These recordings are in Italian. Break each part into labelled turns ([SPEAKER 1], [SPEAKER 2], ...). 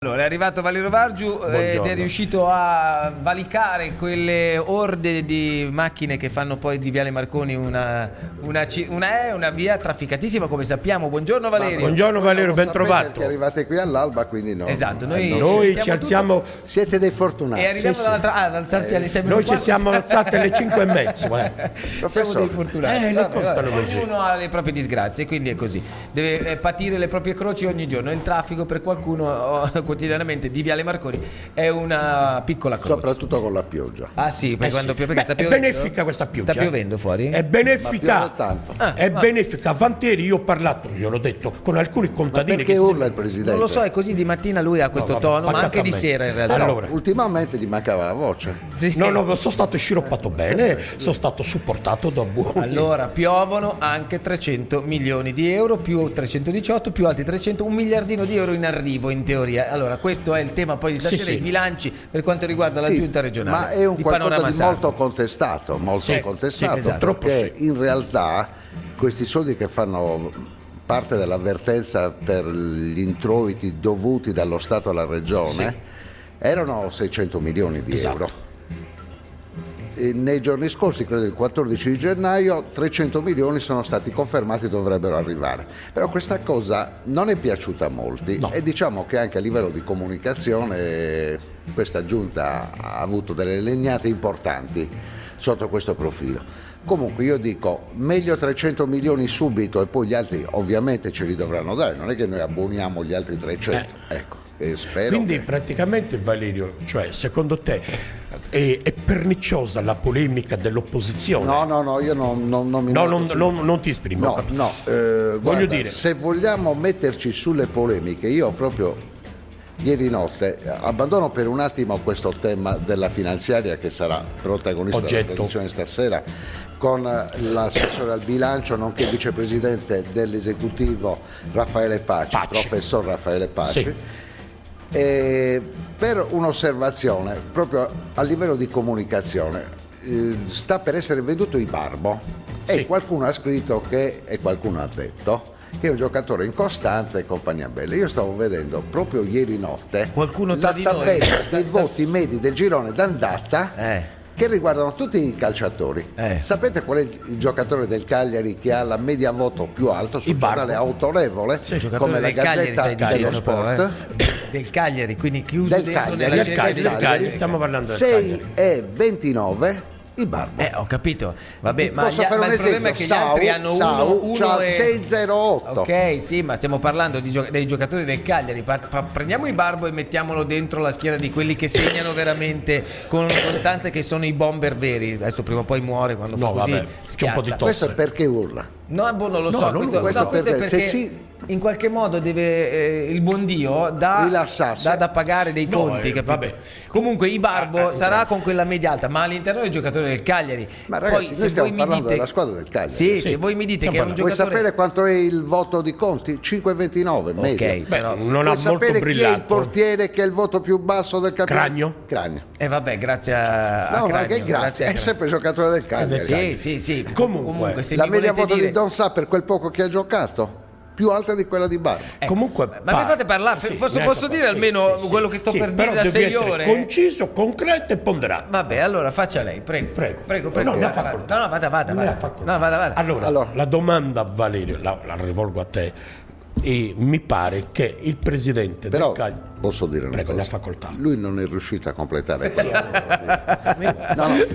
[SPEAKER 1] Allora, è arrivato Valerio Vargiu ed è riuscito a valicare quelle orde di macchine che fanno poi di Viale Marconi una via trafficatissima, come sappiamo. Buongiorno Valerio.
[SPEAKER 2] Buongiorno Valerio, ben trovato.
[SPEAKER 3] Che arrivate qui all'alba, quindi no.
[SPEAKER 1] Esatto,
[SPEAKER 2] noi ci alziamo.
[SPEAKER 3] Siete dei fortunati.
[SPEAKER 1] E arriviamo dall'altra ad alzarsi alle 6:04.
[SPEAKER 2] Noi ci siamo alzati alle 5:30.
[SPEAKER 1] Siamo dei fortunati.
[SPEAKER 2] Le costano così.
[SPEAKER 1] Ognuno ha le proprie disgrazie, quindi è così. Deve patire le proprie croci ogni giorno. Il traffico per qualcuno quotidianamente di Viale Marconi è una piccola croce.
[SPEAKER 3] Soprattutto con la pioggia.
[SPEAKER 1] Ah sì, perché quando piove, sta
[SPEAKER 2] È
[SPEAKER 1] piovendo?
[SPEAKER 2] benefica questa pioggia.
[SPEAKER 1] Sta piovendo fuori?
[SPEAKER 2] È benefica.
[SPEAKER 3] Ma piove tanto.
[SPEAKER 2] È benefica. Avantieri io ho parlato, gliel'ho detto, con alcuni contadini.
[SPEAKER 3] Perché
[SPEAKER 2] che
[SPEAKER 3] urla il presidente?
[SPEAKER 1] Non lo so, è così di mattina lui ha questo tono, ma anche di sera in realtà.
[SPEAKER 2] Allora,
[SPEAKER 3] ultimamente gli mancava la voce.
[SPEAKER 1] Sì.
[SPEAKER 2] no, sono stato sciroppato bene, sono stato supportato da buoni.
[SPEAKER 1] Allora, piovono anche 300 milioni di euro, più 318, più altri 300, 1 miliardino di euro in arrivo in teoria. Allora, questo è il tema poi di stasera, i bilanci per quanto riguarda la giunta regionale.
[SPEAKER 3] Ma è un qualcosa di
[SPEAKER 1] Sardo.
[SPEAKER 3] molto contestato,
[SPEAKER 1] esatto.
[SPEAKER 3] perché in realtà questi soldi che fanno parte dell'avvertenza per gli introiti dovuti dallo Stato alla Regione erano 600 milioni di euro. E nei giorni scorsi, credo il 14 di gennaio, 300 milioni sono stati confermati, dovrebbero arrivare. Però questa cosa non è piaciuta a molti e diciamo che anche a livello di comunicazione questa giunta ha avuto delle legnate importanti sotto questo profilo. Comunque io dico, meglio 300 milioni subito e poi gli altri ovviamente ce li dovranno dare, non è che noi abboniamo gli altri 300, ecco. Spero
[SPEAKER 2] quindi praticamente Valerio, cioè secondo te è perniciosa la polemica dell'opposizione?
[SPEAKER 3] No, io
[SPEAKER 2] non ti esprimi.
[SPEAKER 3] Voglio
[SPEAKER 2] voglio dire,
[SPEAKER 3] se vogliamo metterci sulle polemiche, io proprio ieri notte abbandono per un attimo questo tema della finanziaria che sarà protagonista della trasmissione stasera con l'assessore al bilancio nonché vicepresidente dell'esecutivo Raffaele Paci. Professor Raffaele Paci. Per un'osservazione proprio a livello di comunicazione, sta per essere venduto Ibarbo e qualcuno ha scritto e qualcuno ha detto che è un giocatore incostante e compagnia bella. Io stavo vedendo proprio ieri notte la tabella dei voti medi del girone d'andata che riguardano tutti i calciatori. Sapete qual è il giocatore del Cagliari che ha la media voto più alto sul giornale autorevole come la Gazzetta dello Sport?
[SPEAKER 1] Del Cagliari, quindi chiuso
[SPEAKER 3] del
[SPEAKER 1] dentro
[SPEAKER 3] Cagliari,
[SPEAKER 2] stiamo parlando del Cagliari.
[SPEAKER 3] 6,29 Ibarbo.
[SPEAKER 1] Ho capito. Vabbè,
[SPEAKER 3] posso fare un
[SPEAKER 1] il problema è che gli altri hanno uno e
[SPEAKER 3] 6,08.
[SPEAKER 1] Ok, sì, ma stiamo parlando dei giocatori del Cagliari. Prendiamo Ibarbo e mettiamolo dentro la schiera di quelli che segnano veramente con costanza, che sono i bomber veri. Adesso prima o poi muore quando fa così.
[SPEAKER 2] C'è un po' di tosse.
[SPEAKER 3] Questo è perché urla.
[SPEAKER 1] No, non lo so. Questo è perché in qualche modo deve il buon Dio dà da pagare dei conti, capito? Comunque Ibarbo sarà con quella media alta, ma all'interno del giocatore del Cagliari.
[SPEAKER 3] Ma ragazzi, noi stiamo parlando della squadra del Cagliari.
[SPEAKER 1] Sì, se voi mi dite che è un giocatore.
[SPEAKER 3] Vuoi sapere quanto è il voto di Conti? 5,29 media.
[SPEAKER 1] Ok, però
[SPEAKER 2] non ha molto
[SPEAKER 3] sapere
[SPEAKER 2] brillato.
[SPEAKER 3] Chi è il portiere che è il voto più basso del campionato?
[SPEAKER 2] Cragno.
[SPEAKER 1] E vabbè, grazie a
[SPEAKER 3] No,
[SPEAKER 1] Cragno,
[SPEAKER 3] ma che grazie, è sempre giocatore del Cagliari.
[SPEAKER 1] Sì.
[SPEAKER 2] Comunque
[SPEAKER 1] se
[SPEAKER 3] la
[SPEAKER 1] mi
[SPEAKER 3] media
[SPEAKER 1] volete
[SPEAKER 3] voto
[SPEAKER 1] dire...
[SPEAKER 3] di Don Sa per quel poco che ha giocato più alta di quella di Barbo.
[SPEAKER 2] Comunque,
[SPEAKER 1] ma mi fate parlare? Posso dire almeno quello che sto per dire da 6 ore?
[SPEAKER 2] Conciso, concreto e ponderato.
[SPEAKER 1] Vabbè, allora faccia lei, prego. Vada.
[SPEAKER 2] Allora, la domanda, Valerio, la rivolgo a te. E mi pare che il presidente del Cagliari,
[SPEAKER 3] posso dire una cosa?
[SPEAKER 2] la facoltà.
[SPEAKER 3] Lui non è riuscito a completare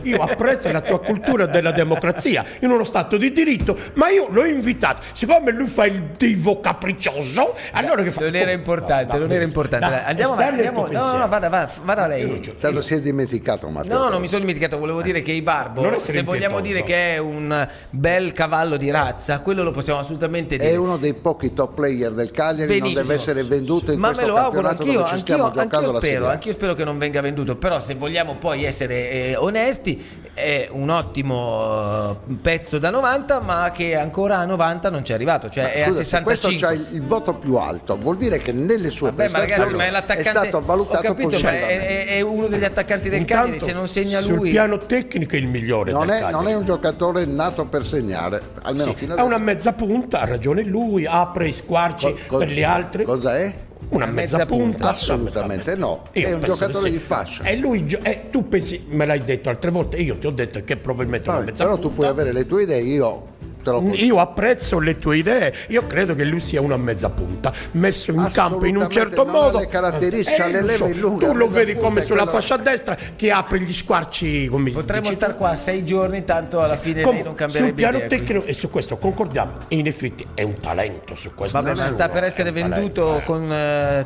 [SPEAKER 2] Io apprezzo la tua cultura della democrazia in uno stato di diritto, ma io l'ho invitato, siccome lui fa il divo capriccioso, allora che fa?
[SPEAKER 1] Non era importante. Andiamo. No, vada lei.
[SPEAKER 3] Stato si è dimenticato, Matteo.
[SPEAKER 1] No, non mi sono dimenticato, volevo dire che Ibarbo, se vogliamo dire che è un bel cavallo di razza, quello lo possiamo assolutamente dire.
[SPEAKER 3] È uno dei pochi top player del Cagliari.
[SPEAKER 1] Benissimo.
[SPEAKER 3] Non deve essere venduto in questo campionato dove ci stiamo giocando la Serie A.
[SPEAKER 1] Anch'io spero che non venga venduto, però se vogliamo poi essere onesti è un ottimo pezzo da 90, ma che ancora a 90 non ci è arrivato, cioè è a 65.
[SPEAKER 3] Questo c'ha il voto più alto, vuol dire che nelle sue prestazioni è stato valutato positivamente.
[SPEAKER 1] È uno degli attaccanti del Cagliari, se non segna lui.
[SPEAKER 2] Sul piano tecnico è il migliore
[SPEAKER 3] non
[SPEAKER 2] del
[SPEAKER 3] è,
[SPEAKER 2] Cagliari.
[SPEAKER 3] non è un giocatore nato per segnare, almeno fino
[SPEAKER 2] adesso. Ha una mezza punta, ha ragione lui, apre i squarci per gli altri.
[SPEAKER 3] Cosa è?
[SPEAKER 2] una mezza punta.
[SPEAKER 3] Assolutamente no, è un giocatore di fascia.
[SPEAKER 2] E lui, tu pensi, me l'hai detto altre volte, io ti ho detto che probabilmente è una mezza punta.
[SPEAKER 3] Però tu puoi avere le tue idee,
[SPEAKER 2] io apprezzo le tue idee, io credo che lui sia una mezza punta messo in campo in un certo modo.
[SPEAKER 3] Le caratteristiche, le leve lunghe,
[SPEAKER 2] tu lo vedi come sulla fascia destra che apre gli squarci.
[SPEAKER 1] Potremmo stare qua 6 giorni, tanto alla fine lei non cambierebbe
[SPEAKER 2] sul piano
[SPEAKER 1] idea,
[SPEAKER 2] tecnico, e su questo concordiamo, e in effetti è un talento su questo.
[SPEAKER 1] Vabbè, ma sta per essere venduto con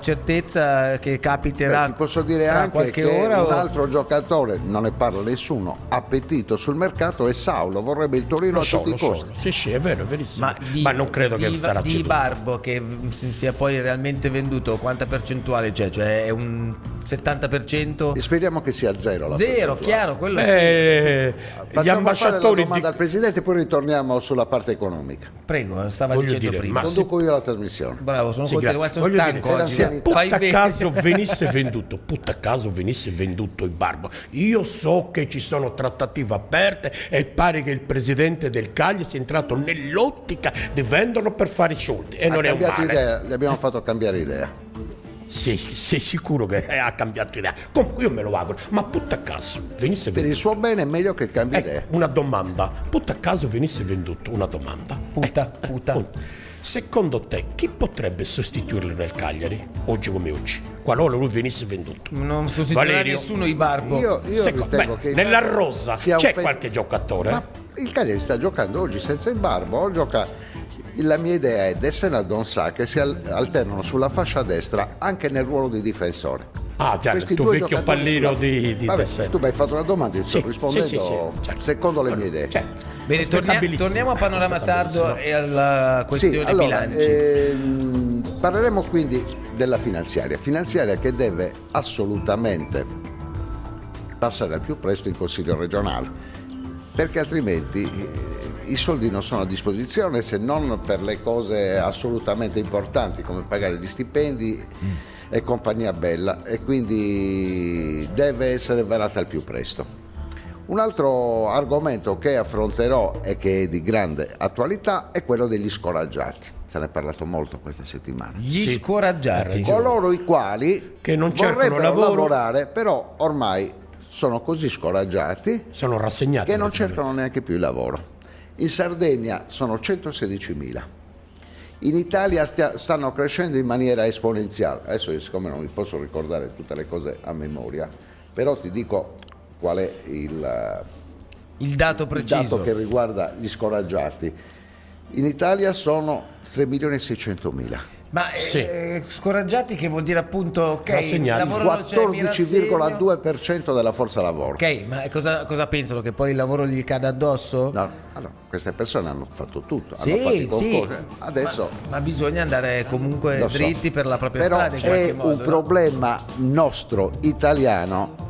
[SPEAKER 1] certezza che capiterà.
[SPEAKER 3] Ti posso dire anche che
[SPEAKER 1] ora
[SPEAKER 3] un altro giocatore, non ne parla nessuno, appetito sul mercato è Saulo, vorrebbe il Torino a tutti i costi.
[SPEAKER 2] Sì, è vero, è verissimo. Ma non credo che sarà più.
[SPEAKER 1] Di Barbo che sia poi realmente venduto, quanta percentuale c'è? Cioè è un 70%?
[SPEAKER 3] E speriamo che sia zero.
[SPEAKER 1] Zero, chiaro, quello sì.
[SPEAKER 3] Gli ambasciatori fare la al Presidente, poi ritorniamo sulla parte economica.
[SPEAKER 1] Prego, stava dicendo prima.
[SPEAKER 3] Conduco io la trasmissione.
[SPEAKER 1] Bravo, sono contento, sono stanco.
[SPEAKER 2] Se putta caso venisse venduto il Barbo, io so che ci sono trattative aperte e pare che il Presidente del Cagliari sia entrato nell'ottica di venderlo per fare i soldi, e non è un male.
[SPEAKER 3] Idea, gli abbiamo fatto cambiare idea.
[SPEAKER 2] Sì, sei sicuro che ha cambiato idea? Comunque io me lo auguro, ma putta caso venisse venduto.
[SPEAKER 3] Per il suo bene è meglio che cambi idea.
[SPEAKER 2] Una domanda, putta caso venisse venduto, una domanda.
[SPEAKER 1] Puta.
[SPEAKER 2] Secondo te chi potrebbe sostituirlo nel Cagliari, oggi come oggi, qualora lui venisse venduto?
[SPEAKER 1] Non sostituirà nessuno i Barbo.
[SPEAKER 3] Io ritengo che
[SPEAKER 2] nella rosa c'è qualche giocatore?
[SPEAKER 3] Ma il Cagliari sta giocando oggi senza il Barbo, la mia idea è Dessena e Donsà che si alternano sulla fascia destra anche nel ruolo di difensore.
[SPEAKER 2] Ah, già, il tuo vecchio pallino di Dessena.
[SPEAKER 3] Tu mi hai fatto una domanda, io sto rispondendo secondo le mie idee.
[SPEAKER 2] Certo.
[SPEAKER 1] Bene, torniamo a Panorama Sardo e alla questione bilanci.
[SPEAKER 3] Parleremo quindi della finanziaria che deve assolutamente passare al più presto in Consiglio regionale, perché altrimenti i soldi non sono a disposizione, se non per le cose assolutamente importanti come pagare gli stipendi e compagnia bella, e quindi deve essere varata al più presto. Un altro argomento che affronterò e che è di grande attualità è quello degli scoraggiati. Se ne è parlato molto questa settimana.
[SPEAKER 1] Gli scoraggiati,
[SPEAKER 3] coloro i quali
[SPEAKER 2] che non cercano
[SPEAKER 3] lavorare, però ormai sono così scoraggiati,
[SPEAKER 2] sono rassegnati,
[SPEAKER 3] che non cercano neanche più il lavoro. In Sardegna sono 116.000. In Italia stanno crescendo in maniera esponenziale. Adesso, siccome non mi posso ricordare tutte le cose a memoria, però ti dico qual è il dato preciso. Il dato che riguarda gli scoraggiati. In Italia sono 3.600.000.
[SPEAKER 1] Ma scoraggiati che vuol dire appunto
[SPEAKER 3] lavoro 14,2% della forza lavoro.
[SPEAKER 1] Ok, ma cosa pensano? Che poi il lavoro gli cada addosso?
[SPEAKER 3] No, queste persone hanno fatto tutto, hanno fatto i concorsi. Adesso
[SPEAKER 1] ma bisogna andare comunque dritti per la propria strada.
[SPEAKER 3] Però è un problema nostro italiano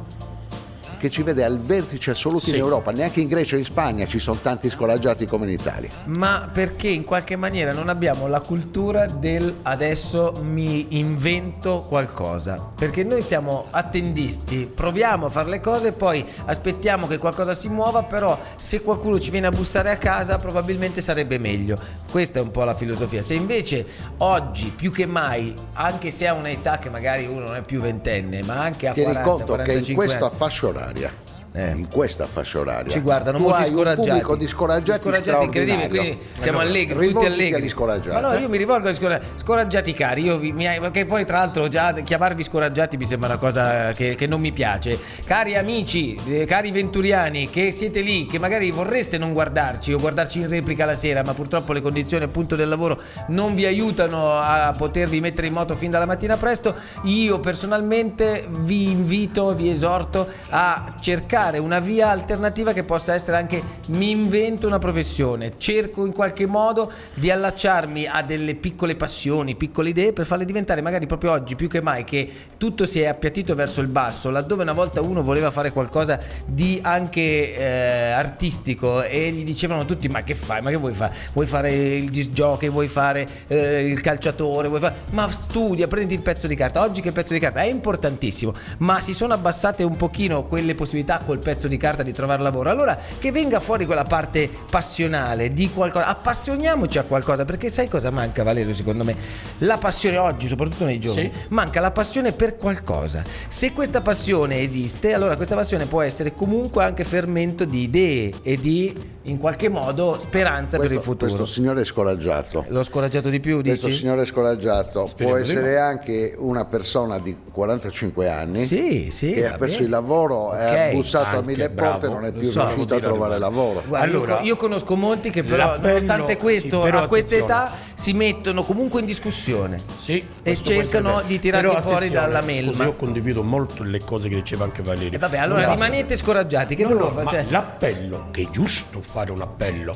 [SPEAKER 3] che ci vede al vertice assoluto in Europa. Neanche in Grecia e in Spagna ci sono tanti scoraggiati come in Italia.
[SPEAKER 1] Ma perché in qualche maniera non abbiamo la cultura del adesso mi invento qualcosa? Perché noi siamo attendisti, proviamo a fare le cose, poi aspettiamo che qualcosa si muova, però se qualcuno ci viene a bussare a casa probabilmente sarebbe meglio. Questa è un po' la filosofia. Se invece oggi più che mai, anche se ha un'età che magari uno non è più ventenne, ma anche a 40, 45
[SPEAKER 3] conto che in questa
[SPEAKER 1] anni,
[SPEAKER 3] fascia oraria in questa fascia oraria
[SPEAKER 1] ci guardano
[SPEAKER 3] tu
[SPEAKER 1] molti
[SPEAKER 3] hai
[SPEAKER 1] scoraggiati,
[SPEAKER 3] un pubblico di scoraggiati
[SPEAKER 1] incredibili, quindi siamo allegri, tutti allegri.
[SPEAKER 3] Ma
[SPEAKER 1] no, io mi rivolgo agli scoraggiati cari, perché poi tra l'altro già chiamarvi scoraggiati mi sembra una cosa che non mi piace. Cari amici, cari venturiani che siete lì, che magari vorreste non guardarci o guardarci in replica la sera, ma purtroppo le condizioni appunto del lavoro non vi aiutano a potervi mettere in moto fin dalla mattina presto, io personalmente vi invito, vi esorto a cercare una via alternativa che possa essere anche mi invento una professione, cerco in qualche modo di allacciarmi a delle piccole passioni, piccole idee per farle diventare magari proprio oggi più che mai che tutto si è appiattito verso il basso, laddove una volta uno voleva fare qualcosa di anche artistico e gli dicevano tutti ma che fai, ma che vuoi fare? Vuoi fare il disc jockey, vuoi fare il calciatore, ma studia, prendi il pezzo di carta. Oggi che il pezzo di carta è importantissimo, ma si sono abbassate un pochino quelle possibilità col col pezzo di carta di trovare lavoro. Allora che venga fuori quella parte passionale di qualcosa, appassioniamoci a qualcosa, perché sai cosa manca, Valerio, secondo me? La passione oggi, soprattutto nei giovani, manca la passione per qualcosa. Se questa passione esiste, allora questa passione può essere comunque anche fermento di idee e di, in qualche modo, speranza per il futuro.
[SPEAKER 3] Questo signore è scoraggiato.
[SPEAKER 1] L'ho scoraggiato di più, dici?
[SPEAKER 3] Questo signore è scoraggiato. Può essere anche una persona di 45 anni che ha perso il lavoro, è bussato a 1000 porte e non è più riuscito a trovare lavoro.
[SPEAKER 1] Guarda, allora, io conosco molti che però, nonostante questo, a questa età si mettono comunque in discussione e cercano di tirarsi fuori dalla melma.
[SPEAKER 2] Io condivido molto le cose che diceva anche Valerio.
[SPEAKER 1] Vabbè, allora rimanete scoraggiati. Che devo fare?
[SPEAKER 2] Ma l'appello, che è giusto fare un appello,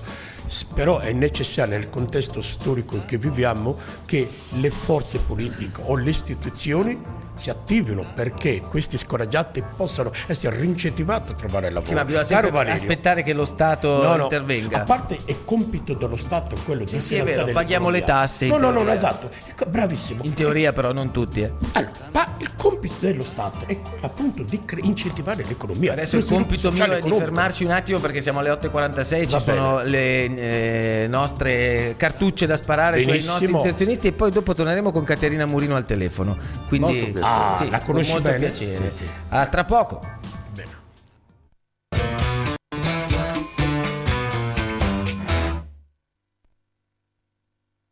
[SPEAKER 2] però è necessario nel contesto storico in cui viviamo che le forze politiche o le istituzioni si attivino perché questi scoraggiati possano essere rincentivati a trovare lavoro.
[SPEAKER 1] Sì, ma bisogna sempre aspettare che lo Stato intervenga.
[SPEAKER 2] A parte è compito dello Stato quello di
[SPEAKER 1] sì, è vero, paghiamo le tasse.
[SPEAKER 2] No, esatto, bravissimo.
[SPEAKER 1] In teoria però non tutti.
[SPEAKER 2] Allora, ma il compito dello Stato è appunto di incentivare l'economia.
[SPEAKER 1] Adesso il compito mio è di fermarci un attimo perché siamo alle 8:46, ci sono le nostre cartucce da sparare, cioè i nostri inserzionisti, e poi dopo torneremo con Caterina Murino al telefono. Quindi
[SPEAKER 2] la conosci
[SPEAKER 1] con molto
[SPEAKER 2] bene?
[SPEAKER 1] piacere.
[SPEAKER 2] Sì.
[SPEAKER 1] A tra poco.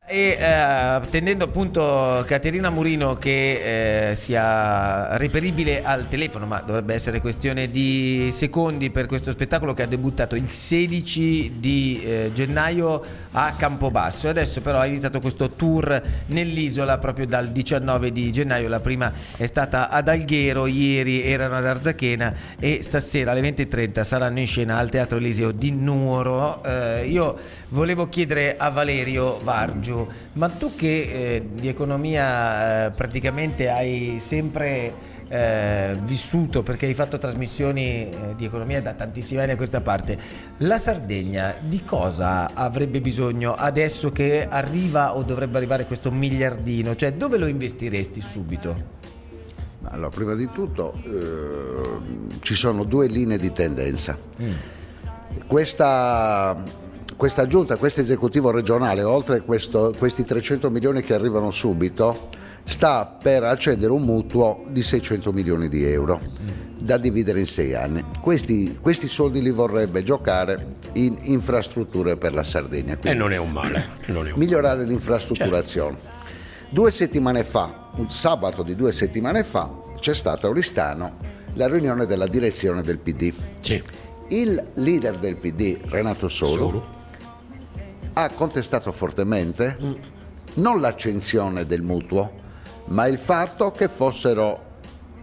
[SPEAKER 1] E attendendo appunto Caterina Murino che sia reperibile al telefono, ma dovrebbe essere questione di secondi, per questo spettacolo che ha debuttato il 16 di gennaio a Campobasso, e adesso però ha iniziato questo tour nell'isola proprio dal 19 di gennaio. La prima è stata ad Alghero, ieri erano ad Arzachena e stasera alle 20:30 saranno in scena al Teatro Eliseo di Nuoro. Io volevo chiedere a Valerio Vargiu, ma tu che di economia praticamente hai sempre vissuto, perché hai fatto trasmissioni di economia da tantissimi anni a questa parte, la Sardegna di cosa avrebbe bisogno adesso che arriva o dovrebbe arrivare questo miliardino? Cioè, dove lo investiresti subito?
[SPEAKER 3] Allora, prima di tutto ci sono due linee di tendenza. Questa giunta, questo esecutivo regionale, oltre questi 300 milioni che arrivano subito, sta per accendere un mutuo di 600 milioni di euro da dividere in 6 anni. Questi soldi li vorrebbe giocare in infrastrutture per la Sardegna.
[SPEAKER 2] E non è un male.
[SPEAKER 3] Migliorare l'infrastrutturazione. 2 settimane fa, un sabato di 2 settimane fa, c'è stata a Oristano la riunione della direzione del PD.
[SPEAKER 2] Sì.
[SPEAKER 3] Il leader del PD, Renato Soru, ha contestato fortemente non l'accensione del mutuo, ma il fatto che fossero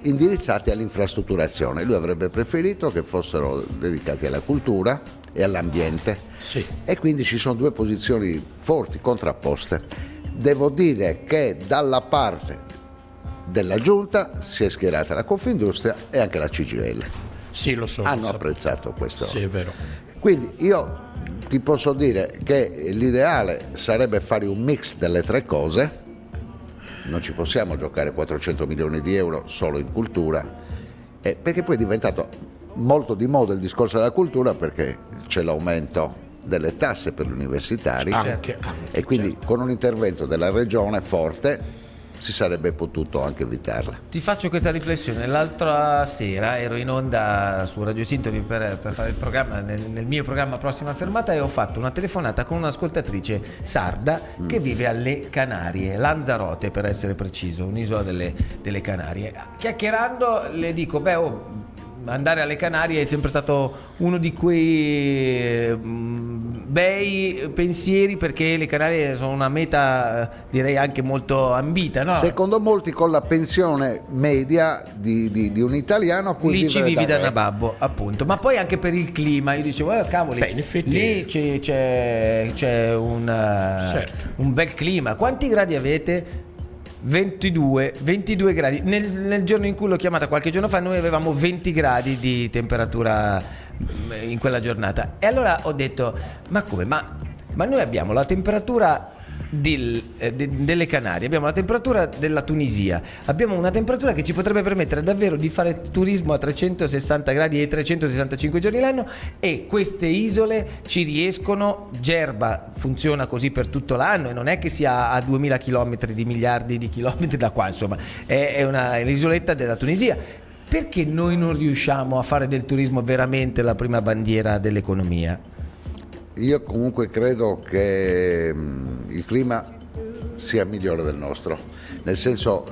[SPEAKER 3] indirizzati all'infrastrutturazione. Lui avrebbe preferito che fossero dedicati alla cultura e all'ambiente.
[SPEAKER 2] Sì.
[SPEAKER 3] E quindi ci sono due posizioni forti, contrapposte. Devo dire che dalla parte della giunta si è schierata la Confindustria e anche la CGIL.
[SPEAKER 2] Sì, lo so.
[SPEAKER 3] Hanno apprezzato questo.
[SPEAKER 2] Sì, è vero.
[SPEAKER 3] Quindi io ti posso dire che l'ideale sarebbe fare un mix delle tre cose. Non ci possiamo giocare 400 milioni di euro solo in cultura, perché poi è diventato molto di moda il discorso della cultura, perché c'è l'aumento delle tasse per gli universitari e quindi con un intervento della regione forte si sarebbe potuto anche evitarla.
[SPEAKER 1] Ti faccio questa riflessione. L'altra sera ero in onda su Radio Sintoni per fare il programma, nel mio programma Prossima Fermata, e ho fatto una telefonata con un'ascoltatrice sarda che vive alle Canarie, Lanzarote per essere preciso, un'isola delle Canarie. Chiacchierando le dico, andare alle Canarie è sempre stato uno di quei bei pensieri, perché le Canarie sono una meta direi anche molto ambita, no?
[SPEAKER 3] Secondo molti con la pensione media di un italiano a cui
[SPEAKER 1] lì ci vivi da nababbo, appunto, ma poi anche per il clima. Io dicevo cavoli,
[SPEAKER 2] in effetti
[SPEAKER 1] lì c'è un bel clima. Quanti gradi avete? 22 gradi. Nel giorno in cui l'ho chiamata qualche giorno fa noi avevamo 20 gradi di temperatura in quella giornata, e allora ho detto ma come? Ma noi abbiamo la temperatura delle Canarie, abbiamo la temperatura della Tunisia, abbiamo una temperatura che ci potrebbe permettere davvero di fare turismo a 360 gradi e 365 giorni l'anno, e queste isole ci riescono. Gerba funziona così per tutto l'anno e non è che sia a 2000 chilometri di miliardi di chilometri da qua, insomma è l'isoletta della Tunisia. Perché noi non riusciamo a fare del turismo veramente la prima bandiera dell'economia?
[SPEAKER 3] Io comunque credo che il clima sia migliore del nostro, nel senso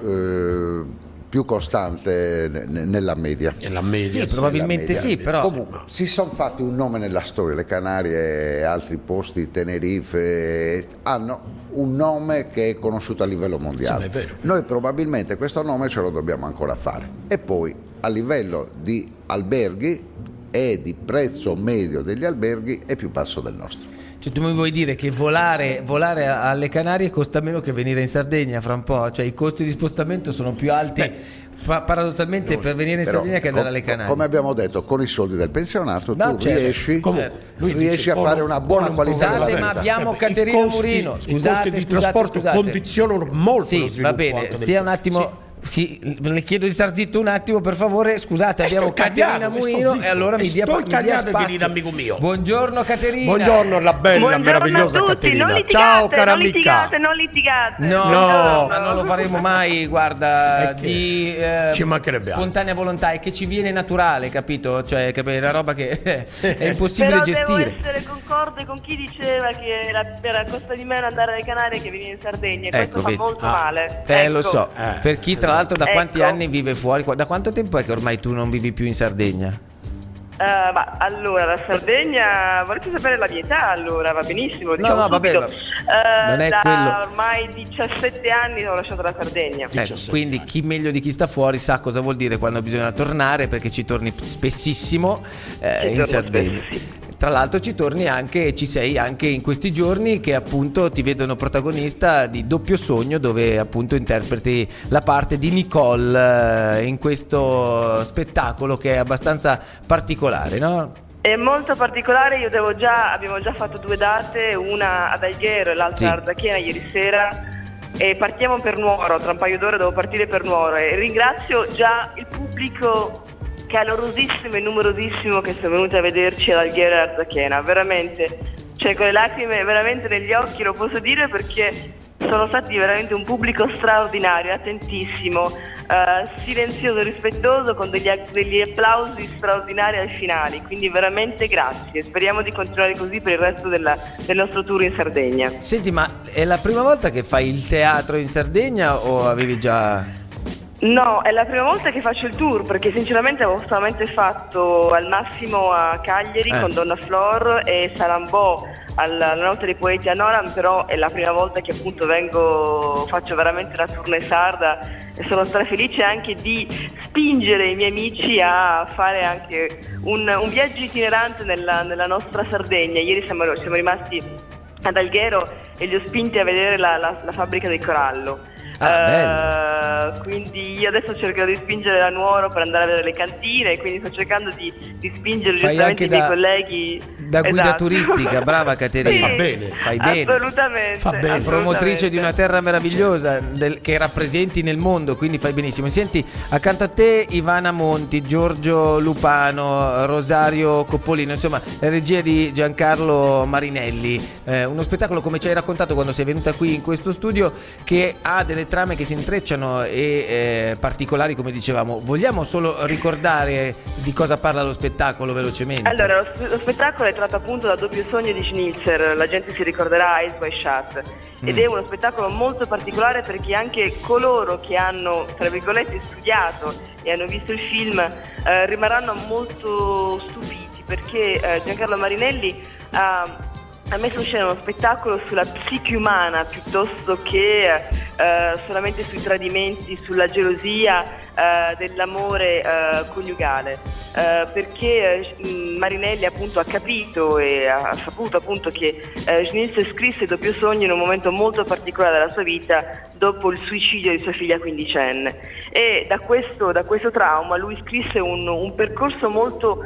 [SPEAKER 3] più costante nella media.
[SPEAKER 1] Sì, probabilmente sì, però
[SPEAKER 3] comunque si sono fatti un nome nella storia, le Canarie e altri posti, Tenerife, hanno un nome che è conosciuto a livello mondiale.
[SPEAKER 2] Sì, è vero.
[SPEAKER 3] Noi probabilmente questo nome ce lo dobbiamo ancora fare, e poi a livello di alberghi e di prezzo medio degli alberghi è più basso del nostro.
[SPEAKER 1] Cioè, tu mi vuoi dire che volare alle Canarie costa meno che venire in Sardegna fra un po'? Cioè i costi di spostamento sono più alti paradossalmente per venire in Sardegna che andare alle Canarie.
[SPEAKER 3] Come abbiamo detto, con i soldi del pensionato tu riesci a
[SPEAKER 2] dice,
[SPEAKER 3] fare una buona qualità della vita.
[SPEAKER 1] Ma abbiamo Caterina Murino.
[SPEAKER 2] I costi di trasporto condizionano molto lo sviluppo.
[SPEAKER 1] Va bene, stia un attimo. Sì, le chiedo di star zitto un attimo per favore, scusate, abbiamo Caterina Murino e allora mi dia spazio.
[SPEAKER 2] Amico mio.
[SPEAKER 1] Buongiorno Caterina.
[SPEAKER 2] Buongiorno, la bella, meravigliosa Caterina. Ciao cara amica.
[SPEAKER 4] Non litigate.
[SPEAKER 1] No, ma non lo faremo mai, guarda, di
[SPEAKER 2] ci mancherebbe
[SPEAKER 1] spontanea volontà, è che ci viene naturale, capito? Cioè, è una roba che è impossibile gestire.
[SPEAKER 4] Devo essere concorde con chi diceva che era costa di meno andare alle Canarie che venire in Sardegna, questo fa molto male.
[SPEAKER 1] Lo so, per chi tra l'altro da quanti anni vive fuori? Da quanto tempo è che ormai tu non vivi più in Sardegna?
[SPEAKER 4] Ma allora la Sardegna, volete sapere la mia età? Allora va benissimo, diciamo
[SPEAKER 1] vabbè, non è quello.
[SPEAKER 4] Ormai 17 anni ho lasciato la Sardegna.
[SPEAKER 1] Quindi chi meglio di chi sta fuori sa cosa vuol dire quando bisogna tornare, perché ci torni spessissimo in Sardegna. Tra l'altro ci sei anche in questi giorni che appunto ti vedono protagonista di Doppio Sogno, dove appunto interpreti la parte di Nicole in questo spettacolo che è abbastanza particolare, no?
[SPEAKER 4] È molto particolare, abbiamo già fatto 2 date, una ad Alghero e l'altra a Arzacchena ieri sera, e partiamo per Nuoro, tra un paio d'ore devo partire per Nuoro, e ringrazio già il pubblico calorosissimo e numerosissimo che sono venuti a vederci ad Alghero e Arzacchena, veramente, cioè con le lacrime veramente negli occhi, lo posso dire, perché sono stati veramente un pubblico straordinario, attentissimo, silenzioso e rispettoso, con degli applausi straordinari ai finali, quindi veramente grazie, speriamo di continuare così per il resto del nostro tour in Sardegna.
[SPEAKER 1] Senti, ma è la prima volta che fai il teatro in Sardegna o avevi già...
[SPEAKER 4] No, è la prima volta che faccio il tour, perché sinceramente avevo solamente fatto al massimo a Cagliari con Donna Flor e Salambò alla Notte dei Poeti a Noram, però è la prima volta che appunto faccio veramente la tournée sarda, e sono strafelice anche di spingere i miei amici a fare anche un viaggio itinerante nella nostra Sardegna. Ieri siamo rimasti ad Alghero e li ho spinti a vedere la fabbrica del corallo. Quindi io adesso cercherò di spingere a Nuoro per andare a vedere le cantine, quindi sto cercando di spingere giustamente i miei colleghi
[SPEAKER 1] da guida turistica. Brava Caterina.
[SPEAKER 4] Sì,
[SPEAKER 1] fai bene,
[SPEAKER 4] assolutamente,
[SPEAKER 1] fa bene. Promotrice di una terra meravigliosa che rappresenti nel mondo, quindi fai benissimo. Senti, accanto a te Ivana Monti, Giorgio Lupano, Rosario Coppolino, insomma la regia di Giancarlo Marinelli, uno spettacolo, come ci hai raccontato quando sei venuta qui in questo studio, che ha delle trame che si intrecciano e particolari, come dicevamo. Vogliamo solo ricordare di cosa parla lo spettacolo velocemente?
[SPEAKER 4] Allora, lo spettacolo è tratto appunto da Doppio Sogno di Schnitzer, la gente si ricorderà Eyes Wide Shut, ed è uno spettacolo molto particolare perché anche coloro che hanno, tra virgolette, studiato e hanno visto il film rimarranno molto stupiti, perché Giancarlo Marinelli ha messo in scena uno spettacolo sulla psiche umana piuttosto che solamente sui tradimenti, sulla gelosia dell'amore coniugale, perché Marinelli appunto ha capito e ha saputo appunto che Schnitzer scrisse Doppio Sogno in un momento molto particolare della sua vita, dopo il suicidio di sua figlia quindicenne, e da questo trauma lui scrisse un percorso molto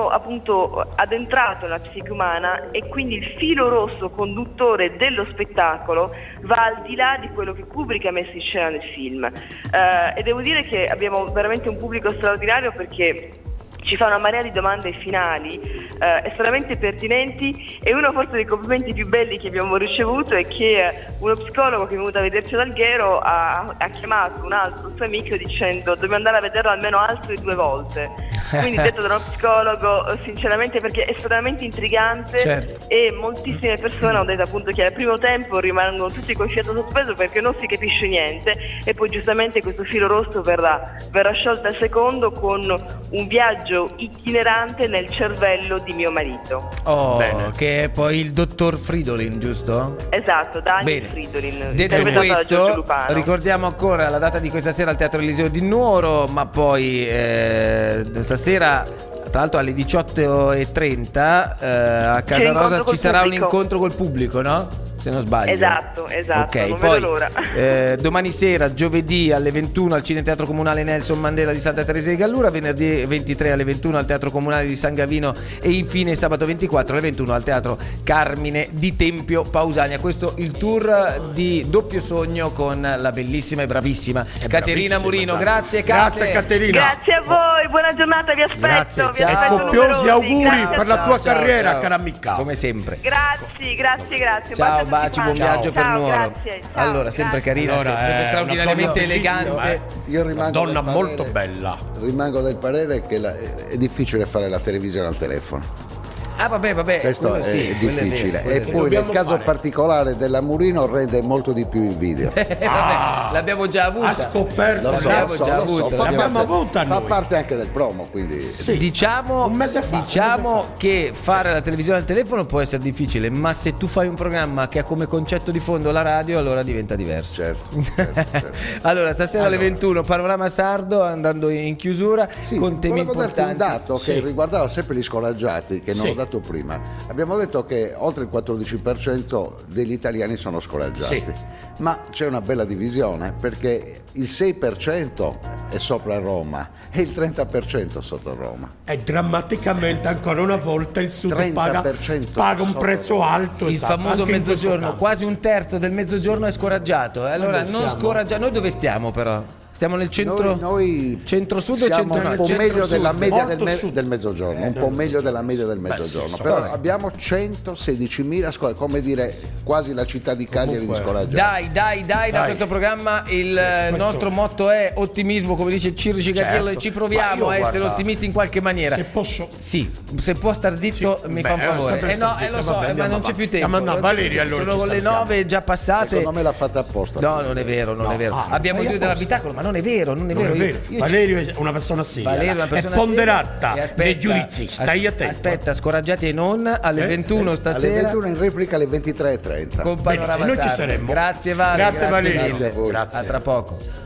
[SPEAKER 4] appunto addentrato nella psiche umana, e quindi il filo rosso conduttore dello spettacolo va al di là di quello che Kubrick ha messo in scena nel film, e devo dire che abbiamo veramente un pubblico straordinario, perché ci fa una marea di domande finali estremamente pertinenti, e uno forse dei complimenti più belli che abbiamo ricevuto è che uno psicologo che è venuto a vederci ad Alghero ha chiamato un altro suo amico dicendo: dobbiamo andare a vederlo almeno altre 2 volte. Quindi detto da uno psicologo, sinceramente, perché è estremamente intrigante, certo. E moltissime persone hanno detto appunto che al primo tempo rimangono tutti con il fiato sospeso perché non si capisce niente, e poi giustamente questo filo rosso verrà sciolto al secondo con un viaggio itinerante nel cervello di mio marito.
[SPEAKER 1] Bene. Che è poi il dottor Fridolin, giusto?
[SPEAKER 4] Esatto, Daniel Fridolin.
[SPEAKER 1] Detto questo, ricordiamo ancora la data di questa sera al Teatro Eliseo di Nuoro, ma poi stasera, tra l'altro alle 18:30 a Casa Rosa ci sarà un incontro col pubblico, no? Se non sbaglio.
[SPEAKER 4] Esatto,
[SPEAKER 1] okay,
[SPEAKER 4] non
[SPEAKER 1] poi,
[SPEAKER 4] vedo l'ora.
[SPEAKER 1] Domani sera, giovedì alle 21 al Cineteatro Comunale Nelson Mandela di Santa Teresa di Gallura, venerdì 23 alle 21 al Teatro Comunale di San Gavino, e infine sabato 24 alle 21 al Teatro Carmine di Tempio Pausania. Questo il tour di Doppio Sogno con la bellissima e bravissima Caterina Murino. Grazie
[SPEAKER 2] Caterina.
[SPEAKER 4] Grazie a voi, buona giornata, vi aspetto.
[SPEAKER 2] Grazie,
[SPEAKER 4] vi aspetto
[SPEAKER 2] copiosi auguri
[SPEAKER 4] grazie
[SPEAKER 2] per la tua carriera, cara amica.
[SPEAKER 1] Come sempre.
[SPEAKER 4] Grazie.
[SPEAKER 1] Ciao, baci, buon viaggio per Nuoro.
[SPEAKER 4] Grazie,
[SPEAKER 1] allora, sempre carina, sempre straordinariamente elegante.
[SPEAKER 3] Io rimango
[SPEAKER 2] una donna molto bella.
[SPEAKER 3] Rimango del parere che è difficile fare la televisione al telefono.
[SPEAKER 1] Ah vabbè,
[SPEAKER 3] questo è difficile, e poi nel caso particolare della Murino rende molto di più il video.
[SPEAKER 1] L'abbiamo già avuta.
[SPEAKER 2] Ha scoperto,
[SPEAKER 3] l'abbiamo avuta. Fa parte anche del promo, quindi
[SPEAKER 1] sì. Diciamo che fare la televisione al telefono può essere difficile, ma se tu fai un programma che ha come concetto di fondo la radio, allora diventa diverso.
[SPEAKER 3] Certo.
[SPEAKER 1] Allora, stasera alle 21 Panorama Sardo, andando in chiusura, con temi importanti.
[SPEAKER 3] Darti un dato che riguardava sempre gli scoraggiati, che non ho dato prima. Abbiamo detto che oltre il 14% degli italiani sono scoraggiati, ma c'è una bella divisione, perché il 6% è sopra Roma e il 30% sotto Roma.
[SPEAKER 2] E drammaticamente ancora una volta il Sud paga un prezzo alto.
[SPEAKER 1] Il famoso mezzogiorno, quasi un terzo del mezzogiorno è scoraggiato. Allora non scoraggiato. Noi dove stiamo però? Stiamo nel centro,
[SPEAKER 3] noi
[SPEAKER 1] centro-sud o
[SPEAKER 3] siamo
[SPEAKER 1] centro-nord?
[SPEAKER 3] un po' meglio della media del mezzogiorno, un po' meglio della media del mezzogiorno, però abbiamo 116.000 scuole, come dire quasi la città di Cagliari di scoraggiati.
[SPEAKER 1] Dai, da questo programma il nostro motto è ottimismo, come dice Ciro Cicatillo, ci proviamo a essere ottimisti in qualche maniera.
[SPEAKER 2] Se posso,
[SPEAKER 1] se può star zitto mi fa un favore. Lo so, ma non c'è più tempo. Sono le 9 già passate.
[SPEAKER 3] Secondo me l'ha fatta apposta.
[SPEAKER 1] No, non è vero. Abbiamo il 2 dell'abitacolo, ma non è vero.
[SPEAKER 2] Valerio è una persona seria, è ponderata nei giudizi, stai attento.
[SPEAKER 1] Aspetta, scoraggiati e non, alle 21 stasera.
[SPEAKER 3] Alle 21 in replica alle 23:30.
[SPEAKER 1] Con Panorama
[SPEAKER 2] Sardo. Noi ci saremmo.
[SPEAKER 1] Grazie Valerio.
[SPEAKER 2] Grazie Valerio.
[SPEAKER 3] Grazie a voi.
[SPEAKER 1] A tra poco.